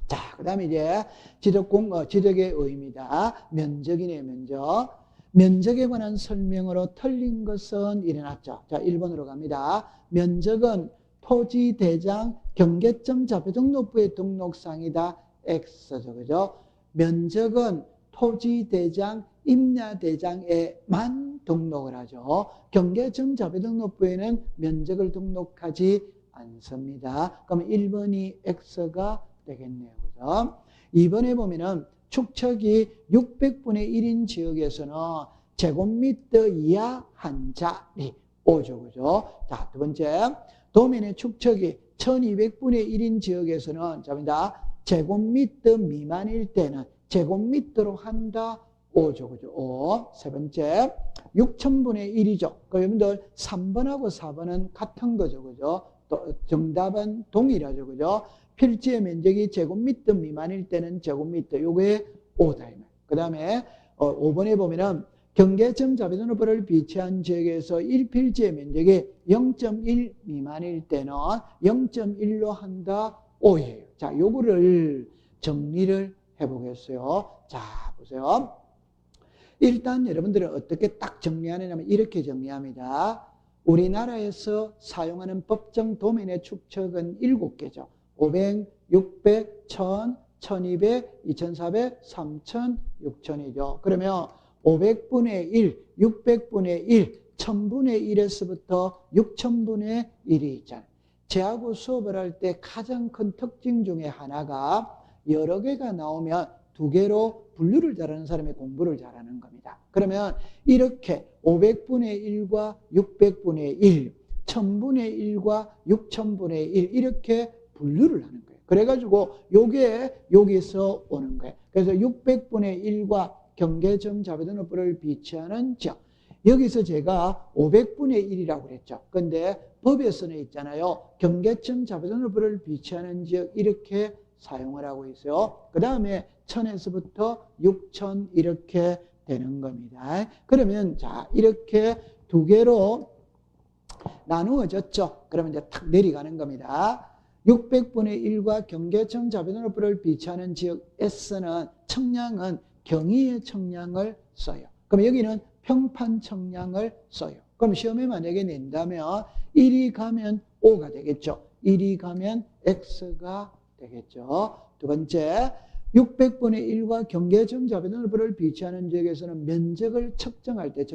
자, 그 다음에 이제 지적의 의미다. 면적이네, 면적. 면적에 관한 설명으로 틀린 것은 일어났죠. 자, 1번으로 갑니다. 면적은 토지 대장 경계점 좌표 등록부의 등록상이다. X죠. 그죠? 면적은 토지 대장, 임야 대장에만 등록을 하죠. 경계점 좌표 등록부에는 면적을 등록하지 않습니다. 그럼 1번이 X가 되겠네요. 그죠? 2번에 보면은 축척이 600분의 1인 지역에서는 제곱미터 이하 한 자리 오죠. 그죠? 자, 두 번째. 도면의 축척이 1200분의 1인 지역에서는, 잡니다. 제곱미터 미만일 때는 제곱미터로 한다. 5죠. 그죠? 5. 세 번째. 6000분의 1이죠. 그럼 여러분들 3번하고 4번은 같은 거죠. 그죠? 또 정답은 동일하죠. 그죠? 필지의 면적이 제곱미터 미만일 때는 제곱미터, 요게 5다. 그 다음에 5번에 보면은 경계점 좌표 등록부를 비치한 지역에서 1필지의 면적이 0.1 미만일 때는 0.1로 한다. 5예요. 자, 요거를 정리를 해보겠어요. 자, 보세요. 일단 여러분들은 어떻게 딱 정리하느냐면 이렇게 정리합니다. 우리나라에서 사용하는 법정 도면의 축척은 7개죠. 500, 600, 1000, 1200, 2400, 3000, 6000이죠. 그러면 500분의 1, 600분의 1, 1000분의 1에서부터 6000분의 1이 있잖아요. 제하고 수업을 할 때 가장 큰 특징 중에 하나가 여러 개가 나오면 2개로 분류를 잘하는 사람이 공부를 잘하는 겁니다. 그러면 이렇게 500분의 1과 600분의 1, 1000분의 1과 6000분의 1 이렇게 분류를 하는 거예요. 그래가지고 요게 여기서 오는 거예요. 그래서 600분의 1과 경계점 좌표 등록부를 비치하는 지역. 여기서 제가 500분의 1이라고 그랬죠. 근데 법에서는 있잖아요. 경계점 좌표 등록부를 비치하는 지역 이렇게 사용을 하고 있어요. 그 다음에 1000에서부터 6000 이렇게 되는 겁니다. 그러면 자, 이렇게 2개로 나누어졌죠. 그러면 이제 탁 내려가는 겁니다. 600분의 1과 경계점 좌표 등록부를 비치하는 지역 S는 청량은 경의의 청량을 써요. 그럼 여기는 평판 청량을 써요. 그럼 시험에 만약에 낸다면 1이 가면 5가 되겠죠. 1이 가면 X가 되겠죠. 두 번째, 600분의 1과 경계점 좌표등록부를 비치하는 지역에서는 면적을 측정할 때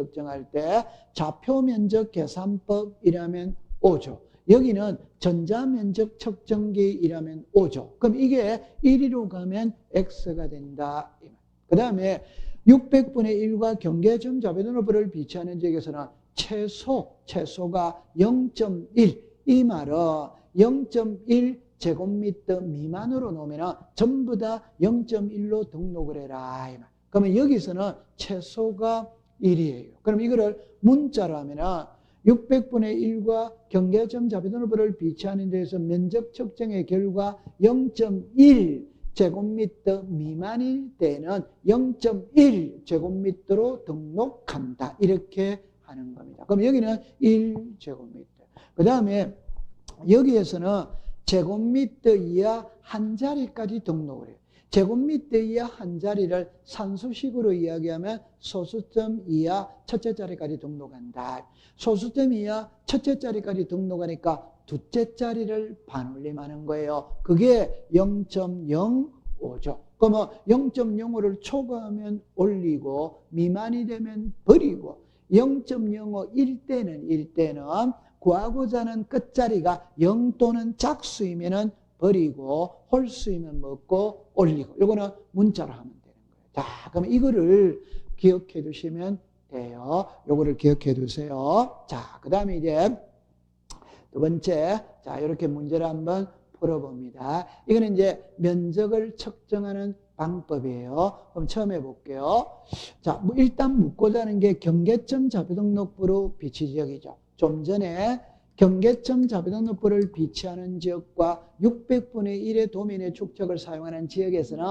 좌표 면적 계산법이라면 O죠. 여기는 전자면적 측정기이라면 O죠. 그럼 이게 1위로 가면 X가 된다. 그 다음에 600분의 1과 경계점 좌표등록부를 비치하는 지역에서는 최소가 0.1. 이 말은 0.1 제곱미터 미만으로 놓으면 전부 다 0.1로 등록을 해라. 그러면 여기서는 최소가 1이에요. 그럼 이거를 문자로 하면 600분의 1과 경계점 좌표등록부를 비치하는 데에서 면적 측정의 결과 0.1 제곱미터 미만일 때는 0.1 제곱미터로 등록한다. 이렇게 하는 겁니다. 그럼 여기는 1제곱미터. 그 다음에 여기에서는 제곱미터 이하 한 자리까지 등록을 해요. 제곱미터 이하 한 자리를 산수식으로 이야기하면 소수점 이하 첫째 자리까지 등록한다. 소수점 이하 첫째 자리까지 등록하니까 둘째 자리를 반올림하는 거예요. 그게 0.05죠. 그러면 0.05를 초과하면 올리고 미만이 되면 버리고 0.05 1대는 구하고자 하는 끝자리가 0 또는 짝수이면 버리고 홀수이면 먹고 올리고 이거는 문자로 하면 되는 거예요. 자, 그럼 이거를 기억해 두시면 돼요. 요거를 기억해 두세요. 자, 그 다음에 이제 두 번째, 자, 이렇게 문제를 한번 풀어봅니다. 이거는 이제 면적을 측정하는 방법이에요. 그럼 처음 해볼게요. 자, 일단 묻고자 하는 게 경계점 좌표등록부로 비치 지역이죠. 좀 전에 경계점 좌표등록부를 비치하는 지역과 600분의 1의 도면의 축적을 사용하는 지역에서는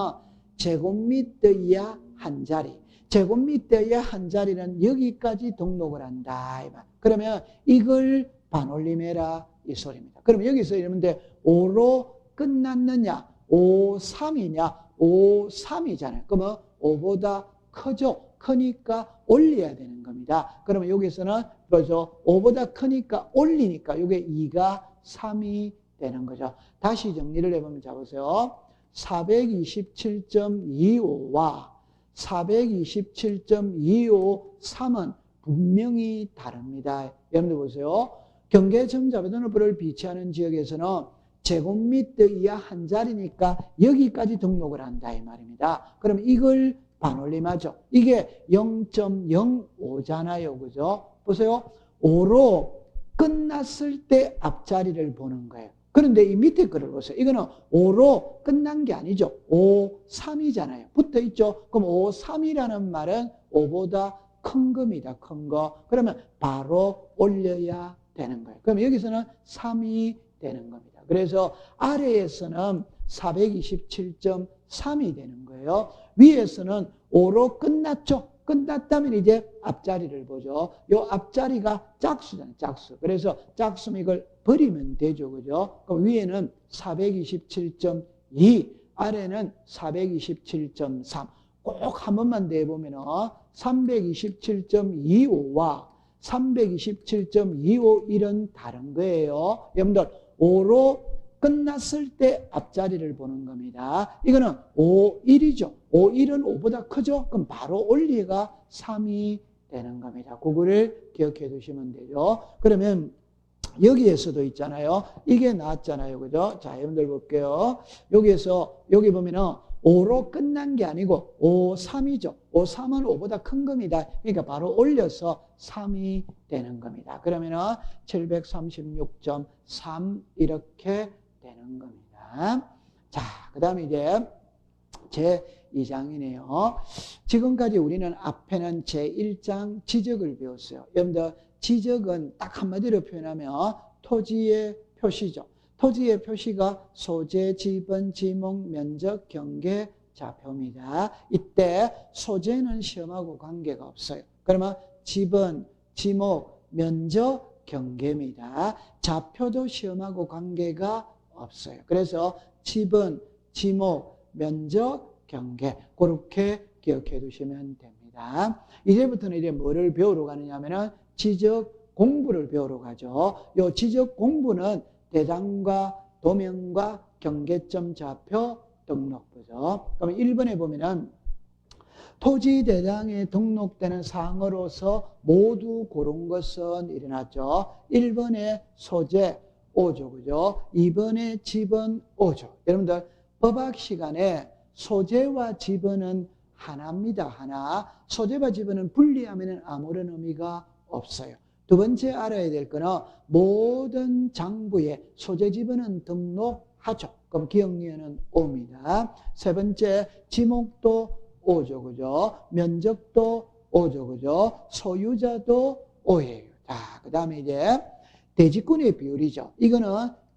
제곱미터 이하 한 자리, 제곱미터 이하 한 자리는 여기까지 등록을 한다. 그러면 이걸 반올림해라 이 소리입니다. 그럼 여기서 이러는데 5로 끝났느냐 5, 3이냐 5, 3이잖아요. 그러면 5보다 크죠. 크니까 올려야 되는 겁니다. 그러면 여기서는 그래서 5보다 크니까 올리니까 이게 2가 3이 되는 거죠. 다시 정리를 해보면 자 보세요. 427.25와 427.253은 분명히 다릅니다. 여러분들 보세요. 경계점 좌표등록부를 비치하는 지역에서는 제곱미터 이하 한 자리니까 여기까지 등록을 한다 이 말입니다. 그럼 이걸 반올림하죠. 이게 0.05잖아요. 그죠? 보세요. 5로 끝났을 때 앞자리를 보는 거예요. 그런데 이 밑에 거를 보세요. 이거는 5로 끝난 게 아니죠. 5, 3이잖아요. 붙어 있죠. 그럼 5, 3이라는 말은 5보다 큰 겁니다. 큰 거. 그러면 바로 올려야 되는 거예요. 그럼 여기서는 3이 되는 겁니다. 그래서 아래에서는 427.3이 되는 거예요. 위에서는 5로 끝났죠. 끝났다면 이제 앞자리를 보죠. 요 앞자리가 짝수잖아요. 짝수. 그래서 짝수면 이걸 버리면 되죠. 그죠? 그럼 위에는 427.2, 아래는 427.3. 꼭 한 번만 더 해보면 327.25와 327.251은 다른 거예요. 여러분들 5로 끝났을 때 앞자리를 보는 겁니다. 이거는 5, 1이죠. 5, 1은 5보다 크죠? 그럼 바로 올리가 3이 되는 겁니다. 그거를 기억해 두시면 되죠. 그러면 여기에서도 있잖아요. 이게 나왔잖아요. 그죠? 자, 여러분들 볼게요. 여기 보면은 5로 끝난 게 아니고 5, 3이죠. 5, 3은 5보다 큰 겁니다. 그러니까 바로 올려서 3이 되는 겁니다. 그러면은 736.3 이렇게 되는 겁니다. 자, 그 다음에 이제 제2장이네요. 지금까지 우리는 앞에는 제1장 지적을 배웠어요. 여러분들 지적은 딱 한마디로 표현하면 토지의 표시죠. 토지의 표시가 소재, 지번, 지목, 면적, 경계, 좌표입니다. 이때 소재는 시험하고 관계가 없어요. 그러면 지번, 지목, 면적, 경계입니다. 좌표도 시험하고 관계가 없어요. 그래서 지번, 지목, 면적, 경계 그렇게 기억해 두시면 됩니다. 이제부터는 이제 뭐를 배우러 가느냐 하면은 지적 공부를 배우러 가죠. 요 지적 공부는 대장과 도면과 경계점 좌표 등록부죠. 그럼 1번에 보면은 토지대장에 등록되는 사항으로서 모두 고른 것은 일어났죠. 1번에 소재 5조, 그죠? 2번에 지번 5조. 여러분들, 법학 시간에 소재와 지번은 하나입니다. 하나. 소재와 지번은 분리하면 아무런 의미가 없어요. 두 번째 알아야 될 거는 모든 장부에 소재 지번은 등록하죠. 그럼 기억리에는 5입니다. 세 번째, 지목도 5죠. 그죠? 면적도 5죠. 그죠? 소유자도 5예요. 자, 그 다음에 이제 대지권의 비율이죠. 이거는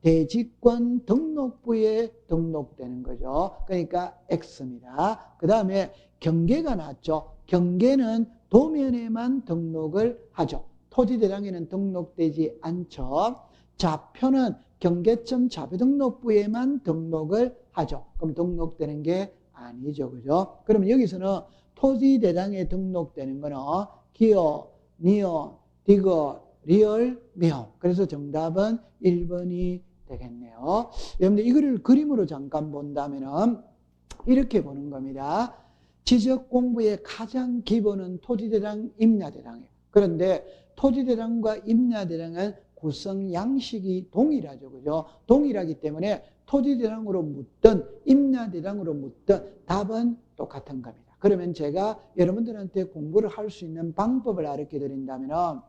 대지권 등록부에 등록되는 거죠. 그러니까 X입니다. 그 다음에 경계가 났죠. 경계는 도면에만 등록을 하죠. 토지대장에는 등록되지 않죠. 좌표는 경계점 좌표등록부에만 등록을 하죠. 그럼 등록되는 게 아니죠. 그죠? 그러면 여기서는 토지대장에 등록되는 거는 기어, 니어, 디거, 리얼, 미용. 그래서 정답은 1번이 되겠네요. 여러분들 이거를 그림으로 잠깐 본다면은 이렇게 보는 겁니다. 지적 공부의 가장 기본은 토지대장, 임야대장이에요. 그런데 토지대장과 임야대장은 구성 양식이 동일하죠. 그죠? 동일하기 때문에 토지대장으로 묻든 임야대장으로 묻든 답은 똑같은 겁니다. 그러면 제가 여러분들한테 공부를 할 수 있는 방법을 알려 드린다면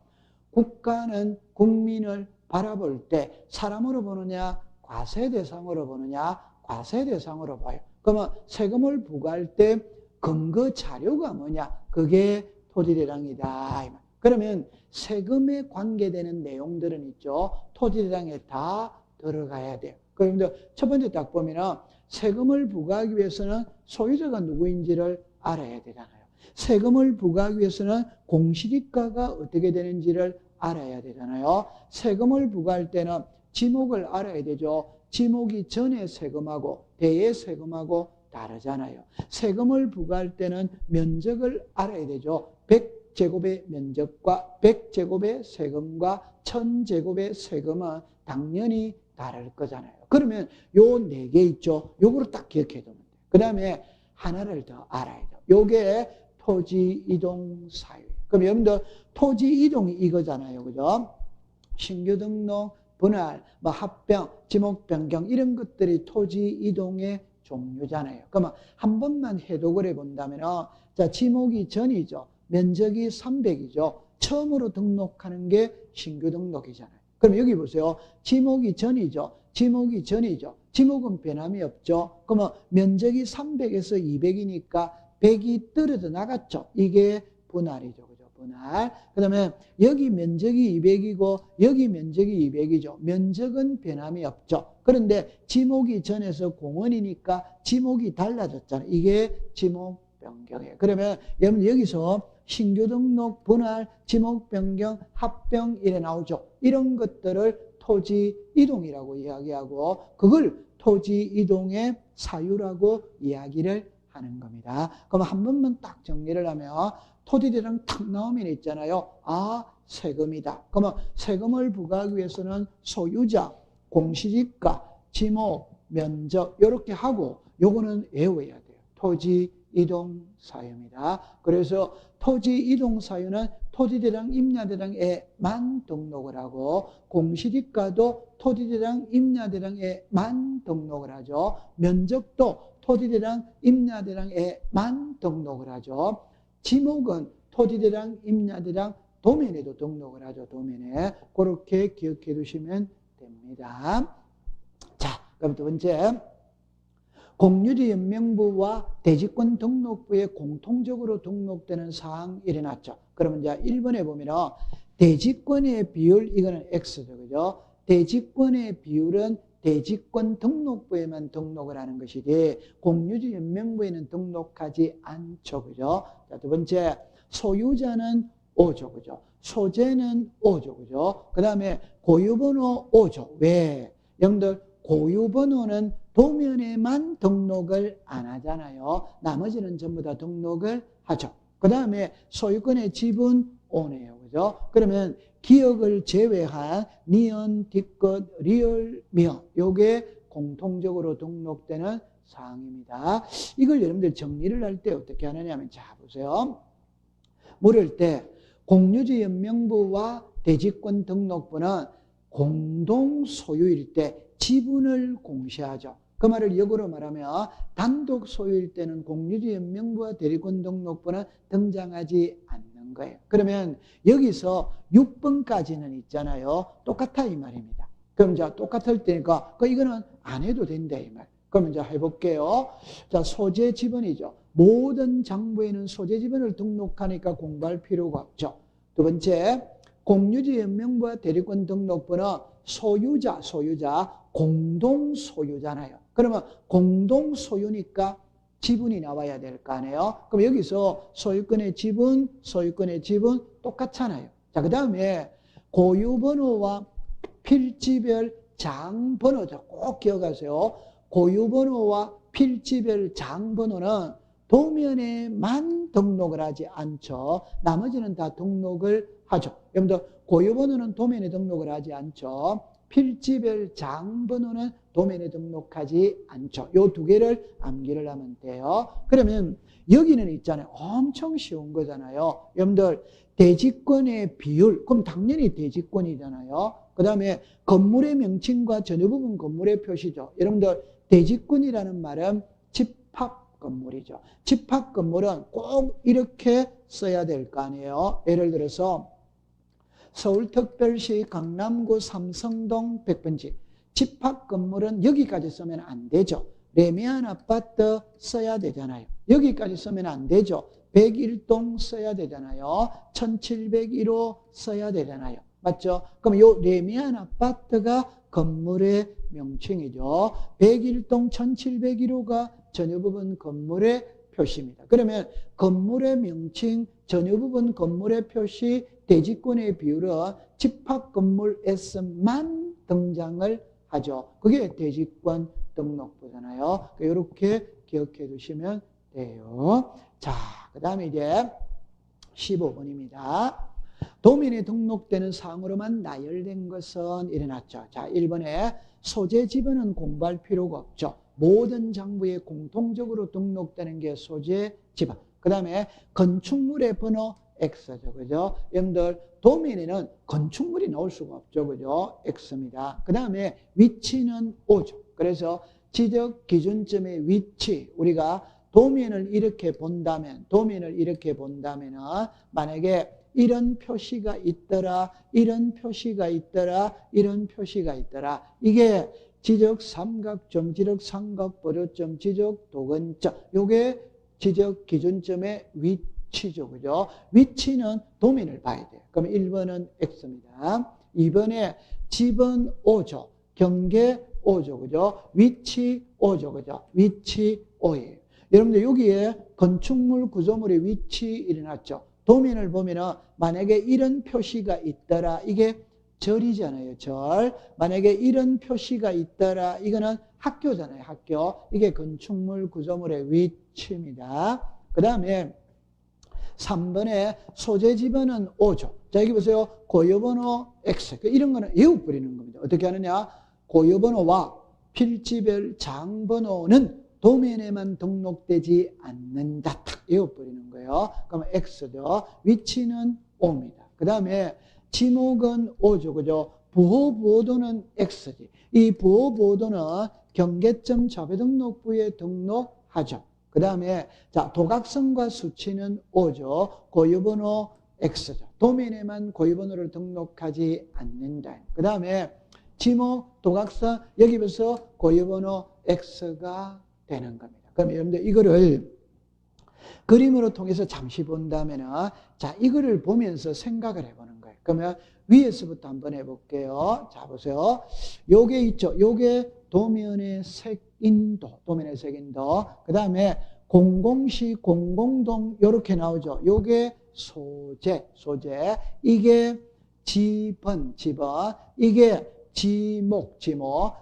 국가는 국민을 바라볼 때 사람으로 보느냐 과세대상으로 보느냐 과세대상으로 봐요. 그러면 세금을 부과할 때 근거 자료가 뭐냐? 그게 토지대장이다. 그러면 세금에 관계되는 내용들은 있죠. 토지대장에 다 들어가야 돼요. 그런데 첫 번째 딱 보면은 세금을 부과하기 위해서는 소유자가 누구인지를 알아야 되잖아요. 세금을 부과하기 위해서는 공시지가가 어떻게 되는지를 알아야 되잖아요. 세금을 부과할 때는 지목을 알아야 되죠. 지목이 전에 세금하고 대의 세금하고 다르잖아요. 세금을 부과할 때는 면적을 알아야 되죠. 100제곱의 면적과 100제곱의 세금과 1000제곱의 세금은 당연히 다를 거잖아요. 그러면 요 4개 있죠. 요거를 딱 기억해 두면 돼요. 그 다음에 하나를 더 알아야 돼요. 요게 토지 이동 사유. 그럼 여러분들 토지 이동이 이거잖아요. 그죠? 신규 등록, 분할, 합병, 지목 변경 이런 것들이 토지 이동의 종류잖아요. 그러면 한 번만 해독을 해본다면 자, 지목이 전이죠. 면적이 300이죠. 처음으로 등록하는 게 신규 등록이잖아요. 그럼 여기 보세요. 지목이 전이죠. 지목이 전이죠. 지목은 변함이 없죠. 그러면 면적이 300에서 200이니까 100이 떨어져 나갔죠. 이게 분할이죠. 그죠? 분할. 그 다음에 여기 면적이 200이고 여기 면적이 200이죠. 면적은 변함이 없죠. 그런데 지목이 전에서 공원이니까 지목이 달라졌잖아요. 이게 지목 변경이에요. 그러면 여러분 여기서 신규 등록, 분할, 지목 변경, 합병 이래 나오죠. 이런 것들을 토지 이동이라고 이야기하고 그걸 토지 이동의 사유라고 이야기를 하는 겁니다. 그럼 한 번만 딱 정리를 하면 토지대장 탁 나오면 있잖아요. 아, 세금이다. 그러면 세금을 부과하기 위해서는 소유자, 공시지가, 지목, 면적 이렇게 하고 요거는 외워야 돼요. 토지 이동 사유입니다. 그래서 토지 이동 사유는 토지대장, 임야대장에만 등록을 하고 공시지가도 토지대장, 임야대장에만 등록을 하죠. 면적도 토지대장, 임야대장에만 등록을 하죠. 지목은 토지대장, 임야대장, 도면에도 등록을 하죠. 도면에. 그렇게 기억해 두시면 됩니다. 자, 그럼 두 번째. 공유지 연명부와 대지권 등록부에 공통적으로 등록되는 사항이 일어났죠. 그러면 이제 1번에 보면 대지권의 비율, 이거는 X죠. 그죠? 대지권의 비율은 대지권 등록부에만 등록을 하는 것이지 공유지 연명부에는 등록하지 않죠. 그죠? 자, 두 번째, 소유자는 5조. 그죠? 소재는 5조. 그죠? 그 다음에 고유번호 5조. 왜? 여러분들, 고유번호는 도면에만 등록을 안 하잖아요. 나머지는 전부 다 등록을 하죠. 그 다음에 소유권의 지분 5네요. 그죠? 그러면 기억을 제외한 니은, 뒷것, 리을, 미음 요게 공통적으로 등록되는 사항입니다. 이걸 여러분들 정리를 할 때 어떻게 하느냐면, 자, 보세요. 물을 때 공유지 연명부와 대지권 등록부는 공동 소유일 때 지분을 공시하죠. 그 말을 역으로 말하면 단독 소유일 때는 공유지 연명부와 대리권 등록부는 등장하지 않는 거예요. 그러면 여기서 6번까지는 있잖아요. 똑같아 이 말입니다. 그럼 자, 똑같을 때니까 이거는 안 해도 된다 이 말. 그러면 이제 해볼게요. 자, 소재 지분이죠. 모든 장부에는 소재 지분을 등록하니까 공부할 필요가 없죠. 두 번째, 공유지 연명부와 대리권 등록부는 소유자, 공동 소유잖아요. 그러면 공동 소유니까 지분이 나와야 될 거 아니에요. 그럼 여기서 소유권의 지분 똑같잖아요. 자, 그 다음에 고유번호와 필지별 장번호죠. 꼭 기억하세요. 고유번호와 필지별 장번호는 도면에만 등록을 하지 않죠. 나머지는 다 등록을 하죠. 여러분들 고유번호는 도면에 등록을 하지 않죠. 필지별 장번호는 도면에 등록하지 않죠. 요 두 개를 암기를 하면 돼요. 그러면 여기는 있잖아요. 엄청 쉬운 거잖아요. 여러분들 대지권의 비율, 그럼 당연히 대지권이잖아요. 그 다음에 건물의 명칭과 전유 부분 건물의 표시죠. 여러분들 대지권이라는 말은 집합 건물이죠. 집합 건물은 꼭 이렇게 써야 될 거 아니에요. 예를 들어서 서울특별시 강남구 삼성동 100번지 집합 건물은 여기까지 쓰면 안 되죠. 레미안 아파트 써야 되잖아요. 여기까지 쓰면 안 되죠. 101동 써야 되잖아요. 1701호 써야 되잖아요. 맞죠? 그럼 요 레미안 아파트가 건물의 명칭이죠. 101동 1701호가 전유 부분 건물의 표시입니다. 그러면 건물의 명칭, 전유 부분 건물의 표시, 대지권의 비율은 집합 건물 S만 등장을 하죠. 그게 대지권 등록부잖아요. 이렇게 기억해 두시면 돼요. 자, 그 다음에 이제 15번입니다. 도면에 등록되는 사항으로만 나열된 것은 일어났죠. 자, 1번에 소재 지분은 공부할 필요가 없죠. 모든 장부에 공통적으로 등록되는 게 소재 지분. 그 다음에 건축물의 번호 X죠. 그죠? 여러분들 도면에는 건축물이 나올 수가 없죠. 그죠? X입니다. 그 다음에 위치는 O죠. 그래서 지적 기준점의 위치, 우리가 도면을 이렇게 본다면, 만약에 이런 표시가 있더라, 이런 표시가 있더라, 이런 표시가 있더라. 이게 지적 삼각점, 지적 삼각보료점, 지적 도근점. 요게 지적 기준점의 위치죠. 그죠? 위치는 도면을 봐야 돼요. 그럼 1번은 X입니다. 2번에 지번 O죠. 경계 O죠. 그죠? 위치 O죠. 그죠? 위치 O예요. 여러분들 여기에 건축물 구조물의 위치 일어났죠. 도면을 보면은 만약에 이런 표시가 있더라. 이게 절이잖아요. 절. 만약에 이런 표시가 있더라. 이거는 학교잖아요. 학교. 이게 건축물 구조물의 위치입니다. 그 다음에 3번에 소재 지번은 O죠. 자, 여기 보세요. 고유번호 X. 이런 거는 외워버리는 겁니다. 어떻게 하느냐? 고유번호와 필지별 장번호는 도면에만 등록되지 않는다. 딱 외워버리는 거예요. 그러면 X죠. 위치는 O입니다. 그 다음에 지목은 O죠. 그죠? 부호보도는 X지. 이 부호보도는 경계점 자배등록부에 등록하죠. 그 다음에 자 도각선과 수치는 O죠. 고유번호 X죠. 도면에만 고유번호를 등록하지 않는다. 그 다음에 지목, 도각선, 여기 벌써 고유번호 X가 되는 겁니다. 그럼 여러분들 이거를 그림으로 통해서 잠시 본다면은, 자, 이거를 보면서 생각을 해보는 거예요. 그러면 위에서부터 한번 해볼게요. 자, 보세요. 요게 있죠. 요게 도면의 색인도, 그 다음에 공공시, 공공동, 요렇게 나오죠. 요게 소재. 이게 지번, 이게 지목.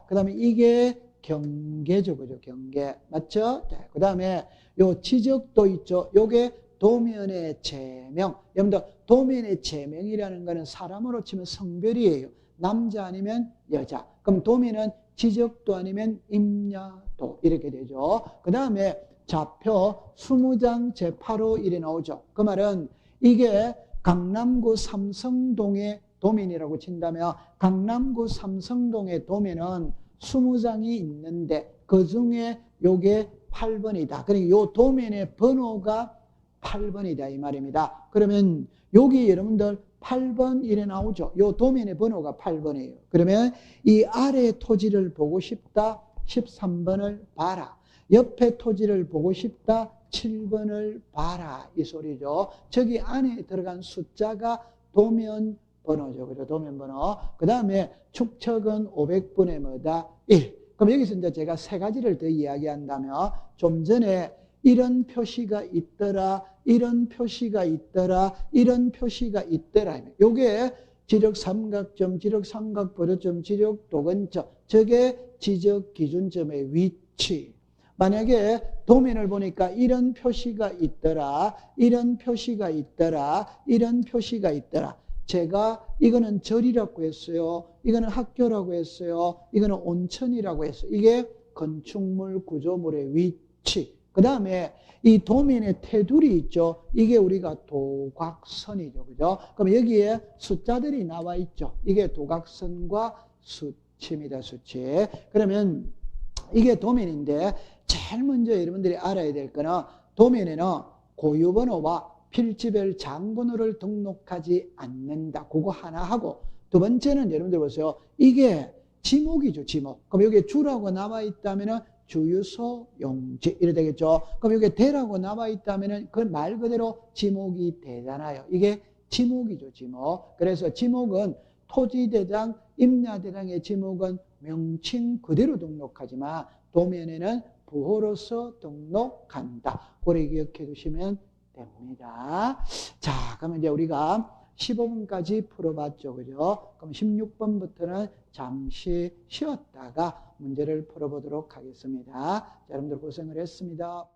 그 다음에 이게 경계죠. 그죠? 경계. 맞죠? 네. 그 다음에 요 지적도 있죠. 요게 도면의 제명. 여러분들, 도면의 제명이라는 거는 사람으로 치면 성별이에요. 남자 아니면 여자. 그럼 도면은 지적도 아니면 임야도 이렇게 되죠. 그 다음에 좌표 20장 제8호 일이 나오죠. 그 말은 이게 강남구 삼성동의 도면이라고 친다면 강남구 삼성동의 도면은 20장이 있는데 그 중에 요게 8번이다. 그러니까 요 도면의 번호가 8번이다 이 말입니다. 그러면 여기 여러분들 8번 이래 나오죠. 요 도면의 번호가 8번이에요. 그러면 이 아래 토지를 보고 싶다 13번을 봐라. 옆에 토지를 보고 싶다 7번을 봐라 이 소리죠. 저기 안에 들어간 숫자가 도면 번호죠. 그죠? 도면 번호. 그 다음에 축척은 500분의 뭐다? 1. 그럼 여기서 이제 제가 세 가지를 더 이야기한다면 좀 전에 이런 표시가 있더라, 이런 표시가 있더라, 이런 표시가 있더라. 요게 지적 삼각점, 지적 삼각 보조점, 지적 도근점. 저게 지적 기준점의 위치. 만약에 도면을 보니까 이런 표시가 있더라, 이런 표시가 있더라, 이런 표시가 있더라. 제가 이거는 절이라고 했어요. 이거는 학교라고 했어요. 이거는 온천이라고 했어요. 이게 건축물 구조물의 위치. 그 다음에 이 도면의 테두리 있죠. 이게 우리가 도각선이죠. 그죠? 그럼 여기에 숫자들이 나와 있죠. 이게 도각선과 수치입니다. 수치. 그러면 이게 도면인데 제일 먼저 여러분들이 알아야 될 거는 도면에는 고유번호와 필지별 장번호를 등록하지 않는다. 그거 하나 하고 두 번째는 여러분들 보세요. 이게 지목이죠. 지목. 그럼 여기에 주라고 남아 있다면 주유소 용지 이래 되겠죠. 그럼 여기에 대라고 남아 있다면 그 말 그대로 지목이 되잖아요. 이게 지목이죠. 지목. 그래서 지목은 토지대장, 임야대장의 지목은 명칭 그대로 등록하지만 도면에는 부호로서 등록한다. 그래 기억해 두시면 됩니다. 자, 그러면 이제 우리가 15번까지 풀어봤죠. 그죠? 그럼 16번부터는 잠시 쉬었다가 문제를 풀어보도록 하겠습니다. 자, 여러분들 고생을 했습니다.